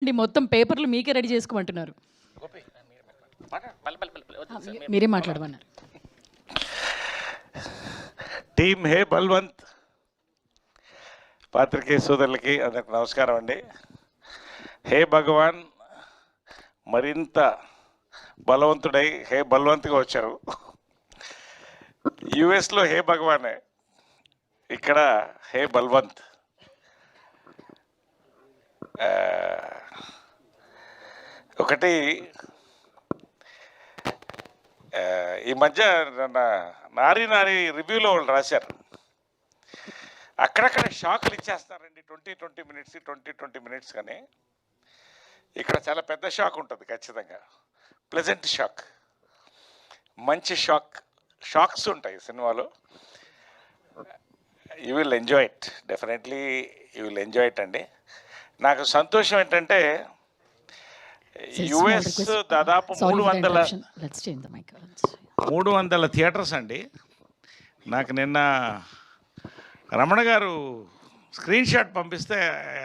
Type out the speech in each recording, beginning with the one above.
మొత్తం పేపర్లు మీకే రెడీ చేసుకోమంటున్నారు. మీరే మాట్లాడమన్నారు. టీమ్ హే బల్వంత్ పాత్రికేయ సోదరులకి అందరికి నమస్కారం అండి. హే భగవాన్ మరింత బలవంతుడై హే బల్వంత్గా వచ్చారు. యుఎస్లో హే భగవానే, ఇక్కడ హే బల్వంత్. ఒకటి ఈ మధ్య నారీ రివ్యూలో వాళ్ళు రాశారు, అక్కడక్కడ షాకులు ఇచ్చేస్తారండి 20 మినిట్స్ కానీ ఇక్కడ చాలా పెద్ద షాక్ ఉంటుంది ఖచ్చితంగా. ప్లెజెంట్ షాక్, మంచి షాక్స్ ఉంటాయి సినిమాలో. You will enjoy it, definitely you will enjoy it అండి. నాకు సంతోషం ఏంటంటే యుఎస్ దాదాపు 300 థియేటర్స్ అండి. నాకు నిన్న రమణ గారు స్క్రీన్ షాట్ పంపిస్తే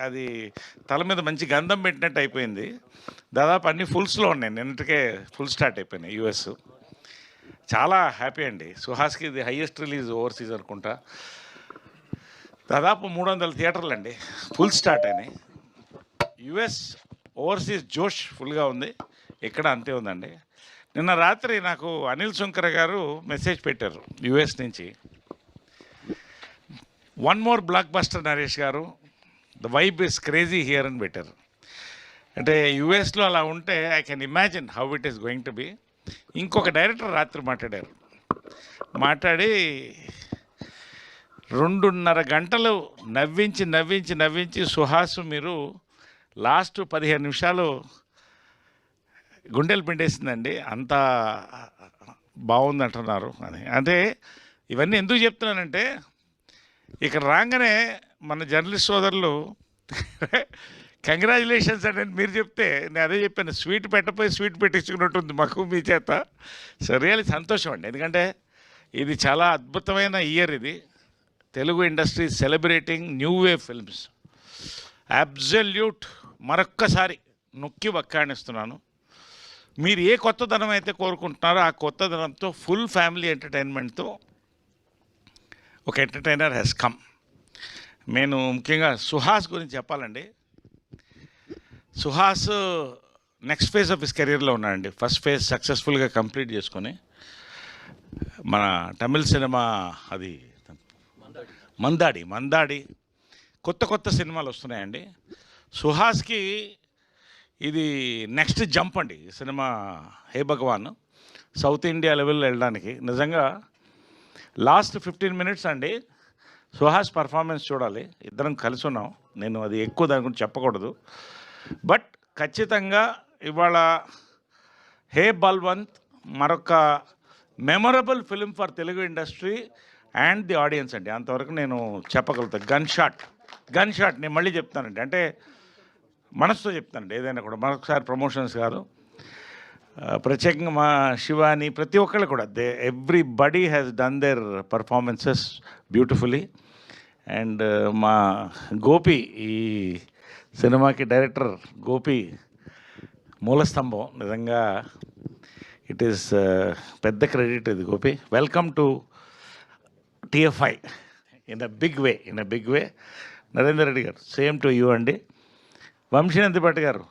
అది తల మీద మంచి గంధం పెట్టినట్టు అయిపోయింది. దాదాపు అన్ని ఫుల్స్లో ఉన్నాయి, నిన్నటికే ఫుల్ స్టార్ట్ అయిపోయినాయి యుఎస్. చాలా హ్యాపీ అండి. సుహాస్కి ఇది హైయెస్ట్ రిలీజ్ ఓవర్సీస్ అనుకుంటా. దాదాపు 300 థియేటర్లు అండి ఫుల్ స్టార్ట్ అయినాయి. యుఎస్ ఓవర్సీస్ జోష్ ఫుల్గా ఉంది, ఇక్కడ అంతే ఉందండి. నిన్న రాత్రి నాకు అనిల్ శంకర్ గారు మెసేజ్ పెట్టారు యుఎస్ నుంచి, one more blockbuster Naresh గారు, the vibe is crazy here అని పెట్టారు. అంటే యుఎస్లో అలా ఉంటే I can imagine how it is going to be. ఇంకొక డైరెక్టర్ రాత్రి మాట్లాడి 2.5 గంటలు నవ్వించి సుహాస్ మీరు లాస్ట్ 15 నిమిషాలు గుండెలు పిండేసిందండి, అంత బాగుంది అంటున్నారు అని. అంటే ఇవన్నీ ఎందుకు చెప్తున్నానంటే, ఇక్కడ రాగానే మన జర్నలిస్ట్ సోదరులు కంగ్రాచులేషన్స్ అని మీరు చెప్తే నేను అదే చెప్పాను, స్వీట్ పెట్టించుకున్నట్టుంది మాకు మీ చేత. సో రియల్లీ సంతోషం అండి, ఎందుకంటే ఇది చాలా అద్భుతమైన ఇయర్. ఇది Telugu industry celebrating new wave films. Absolute మరొక్కసారి నొక్కి వక్కాణిస్తున్నాను. మీరు ఏ కొత్తదనం అయితే కోరుకుంటున్నారో ఆ కొత్తదనంతో ఫుల్ ఫ్యామిలీ ఎంటర్టైన్మెంట్తో ఒక ఎంటర్టైనర్ హెస్ కమ్. నేను ముఖ్యంగా సుహాస్ గురించి చెప్పాలండి. Suhas next phase of his కెరీర్లో ఉన్నాడండి. ఫస్ట్ ఫేజ్ సక్సెస్ఫుల్గా కంప్లీట్ చేసుకొని మన తమిళ్ సినిమా అది మందాడి కొత్త సినిమాలు వస్తున్నాయండి. సుహాస్కి ఇది నెక్స్ట్ జంప్ అండి ఈ సినిమా హే భగవాన్. సౌత్ ఇండియా లెవెల్లో వెళ్ళడానికి నిజంగా లాస్ట్ 15 మినిట్స్ అండి సుహాస్ పర్ఫార్మెన్స్ చూడాలి. ఇద్దరం కలిసి ఉన్నాం, నేను అది ఎక్కువ దాని గురించి చెప్పకూడదు. బట్ ఖచ్చితంగా ఇవాళ హే బల్వంత్ మరొక memorable film for Telugu industry and the audience అండి, అంతవరకు నేను చెప్పగలుగుతాను. గన్ షాట్ నేను మళ్ళీ చెప్తానండి, అంటే మనసుతో చెప్తానండి ఏదైనా కూడా. మరొకసారి ప్రమోషన్స్ కాదు, ప్రత్యేకంగా మా శివాని ప్రతి ఒక్కళ్ళు కూడా everybody has done their performances beautifully. And మా గోపి, ఈ సినిమాకి డైరెక్టర్ గోపి మూలస్తంభం. నిజంగా ఇట్ ఈస్ పెద్ద క్రెడిట్ ఇది Gopi. Welcome to TFI in a big way. Narender Reddy garu, same to you అండి. వంశీనందిపట్ గారు,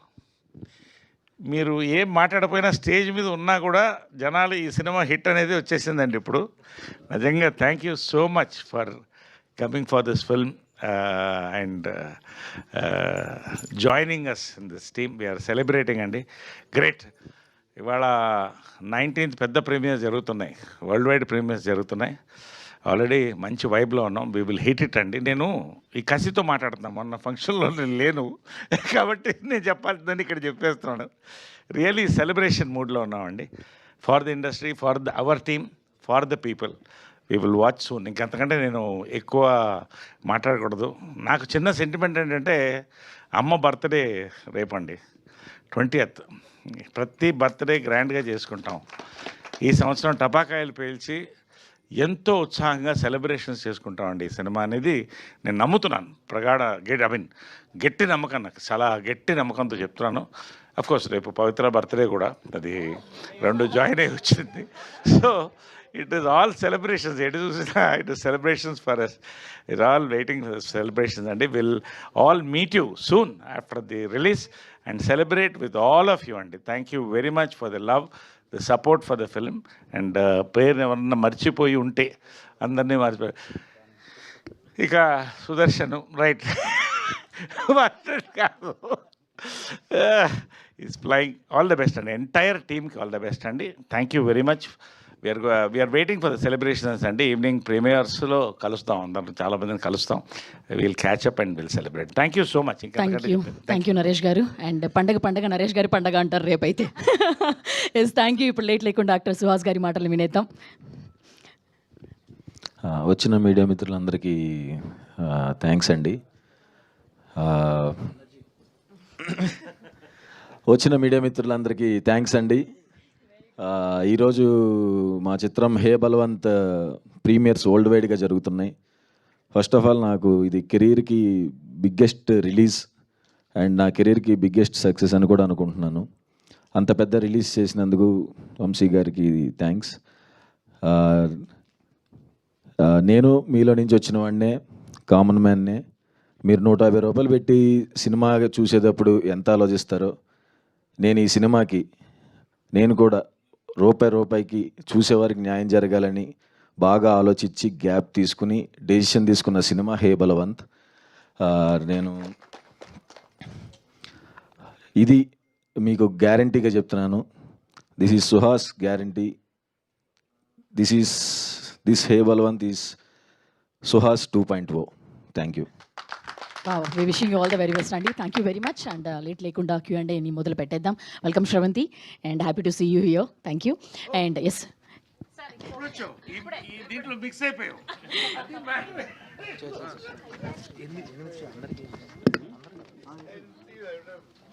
మీరు ఏం మాట్లాడపోయినా స్టేజ్ మీద ఉన్నా కూడా జనాలు ఈ సినిమా హిట్ అనేది వచ్చేసిందండి ఇప్పుడు. నిజంగా thank you so much for coming for this film and joining us in this team. We're celebrating అండి, గ్రేట్. ఇవాళ 19th పెద్ద ప్రీమియర్స్ జరుగుతున్నాయి, వరల్డ్ వైడ్ ప్రీమియర్స్ జరుగుతున్నాయి. ఆల్రెడీ మంచి వైబ్లో ఉన్నాం, వీ విల్ హిట్ ఇట్ అండి. నేను ఈ కసితో మాట్లాడుతున్నాను, మొన్న ఫంక్షన్లో నేను లేను కాబట్టి నేను చెప్పాల్సిందని ఇక్కడ చెప్పేస్తున్నాను. రియల్లీ సెలబ్రేషన్ మూడ్లో ఉన్నామండి, for the industry, for the our team, for the people. We will watch soon. ఇంకంతకంటే నేను ఎక్కువ మాట్లాడకూడదు. నాకు చిన్న సెంటిమెంట్ ఏంటంటే, అమ్మ బర్త్డే రేపండి 20th. ప్రతి బర్త్డే గ్రాండ్గా చేసుకుంటాం. ఈ సంవత్సరం టపాకాయలు పేల్చి ఎంతో ఉత్సాహంగా సెలబ్రేషన్స్ చేసుకుంటామండి. ఈ సినిమా అనేది నేను నమ్ముతున్నాను. గట్టి నమ్మకం, నాకు చాలా గట్టి నమ్మకంతో చెప్తున్నాను. కోర్స్ రేపు పవిత్ర బర్త్డే కూడా, అది 2 జాయిన్ అయ్యి వచ్చింది. So it is all celebrations. ఎటు చూసినా it is celebrations for us. It all waiting for celebrations అండి. Will all meet you soon after the release and celebrate with all of you అండి. Thank you very much for the love, the support for the film. And పేరు ఎవరన్నా మర్చిపోయి ఉంటే అందరినీ మర్చిపోయి, ఇక Sudarshan right కాదు, is flying. All the best అండి, ఎంటైర్ టీమ్కి ఆల్ ద బెస్ట్ అండి. Thank you very much. We're waiting for the celebrations అండి. ఈవినింగ్ ప్రీమియర్స్లో కలుస్తాం, అందరం చాలా మందిని కలుస్తాం. Will catch up and will celebrate. Thank you so much. Thank you Naresh garu. And పండగ నరేష్ గారి పండగ అంటారు రేపైతే. Yes, thank you. ఇప్పుడు లేట్ లేకుండా డాక్టర్ సుహాస్ గారి మాటలు వినేద్దాం. వచ్చిన మీడియా మిత్రులందరికీ థ్యాంక్స్ అండి. వచ్చిన మీడియా మిత్రులందరికీ థ్యాంక్స్ అండి. ఈరోజు మా చిత్రం హే బలవంత్ ప్రీమియర్స్ వరల్డ్ వైడ్గా జరుగుతున్నాయి. ఫస్ట్ ఆఫ్ ఆల్ నాకు ఇది కెరీర్కి బిగ్గెస్ట్ రిలీజ్ అండ్ నా కెరీర్కి బిగ్గెస్ట్ సక్సెస్ అని కూడా అనుకుంటున్నాను. అంత పెద్ద రిలీజ్ చేసినందుకు వంశీ గారికి థ్యాంక్స్. నేను మీలో నుంచి వచ్చిన వాడినే, కామన్ మ్యాన్నే. మీరు 150 రూపాయలు పెట్టి సినిమా చూసేటప్పుడు ఎంత ఆలోచిస్తారో, నేను ఈ సినిమాకి నేను కూడా రూపాయికి చూసేవారికి న్యాయం జరగాలని బాగా ఆలోచించి గ్యాప్ తీసుకుని డెసిషన్ తీసుకున్న సినిమా హే బలవంత్. నేను ఇది మీకు గ్యారంటీగా చెప్తున్నాను. This is Suhas guarantee. This hey Balwant is Suhas 2.0. Thank you. We wishing you all the very best అండి. Thank you very much. And late లేకుండా Q&A మొదలు పెట్టేద్దాం. Welcome Sravanthi and happy to see you here. Thank you. And yes, దీంట్లో mix అయిపోయావు.